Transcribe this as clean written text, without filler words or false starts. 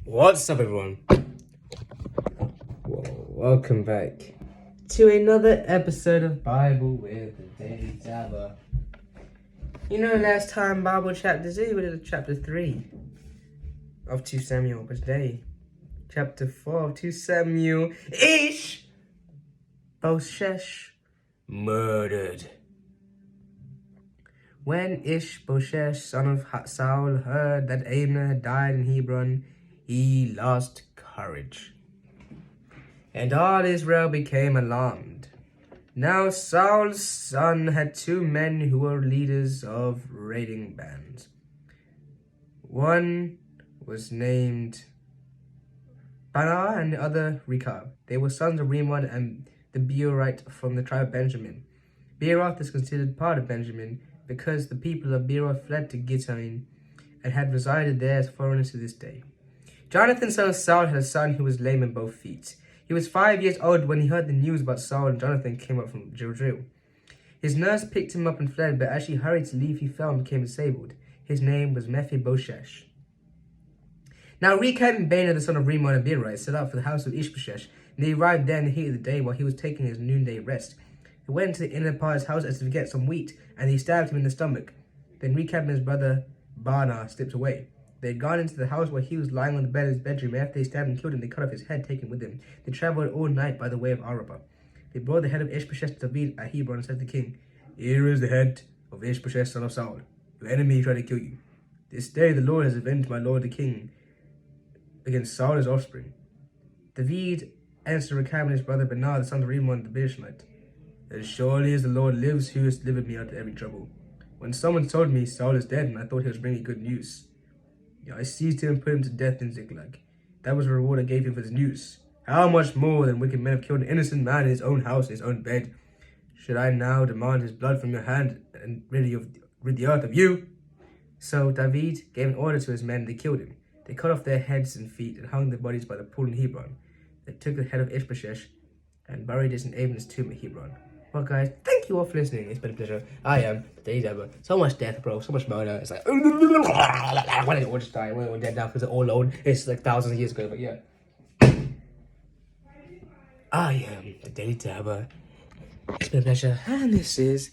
What's up, everyone? Welcome back to another episode of Bible with the Daily Dabber. You know, last time Bible chapter 2, we did chapter 3 of 2 Samuel, but today, chapter 4 of 2 Samuel, Ishbosheth murdered. When Ishbosheth, son of Saul, heard that Abner had died in Hebron, he lost courage, and all Israel became alarmed. Now Saul's son had two men who were leaders of raiding bands. One was named Baanah and the other Rechab. They were sons of Rimmon and the Beerite from the tribe of Benjamin. Beeroth is considered part of Benjamin because the people of Beeroth fled to Gittaim and had resided there as foreigners to this day. Jonathan, son of Saul, had a son who was lame in both feet. He was 5 years old when he heard the news about Saul, and Jonathan came up from Jezreel. His nurse picked him up and fled, but as she hurried to leave, he fell and became disabled. His name was Mephibosheth. Now Rechab and Baanah, the son of Rimmon and Beerite, set out for the house of Ishbosheth, and they arrived there in the heat of the day while he was taking his noonday rest. They went into the inner part of his house as to get some wheat, and they stabbed him in the stomach. Then Rechab and his brother Baanah slipped away. They had gone into the house while he was lying on the bed in his bedroom. After they stabbed and killed him, they cut off his head, taking with them. They traveled all night by the way of Arabah. They brought the head of Ishbosheth to David at Hebron and said to the king, "Here is the head of Ishbosheth, son of Saul. Your enemy tried to kill you. This day the Lord has avenged my lord the king against Saul and his offspring." David answered Rechab and his brother Baanah, the son of Rimmon the Beershite, "As surely as the Lord lives, who has delivered me out of every trouble. When someone told me Saul is dead, and I thought he was bringing good news, I seized him and put him to death in Ziklag. That was the reward I gave him for this news. How much more than wicked men have killed an innocent man in his own house, in his own bed? Should I now demand his blood from your hand and rid the earth of you?" So David gave an order to his men, and they killed him. They cut off their heads and feet and hung their bodies by the pool in Hebron. They took the head of Ishbosheth and buried it in Abner's tomb at Hebron. Well, guys, thank you all for listening. It's been a pleasure. I am the Daily Dabber. So much death, bro. So much murder. It's like, when did it all just die? We're dead now because they're all old. It's like thousands of years ago, but yeah. I am the Daily Dabber. It's been a pleasure. And this is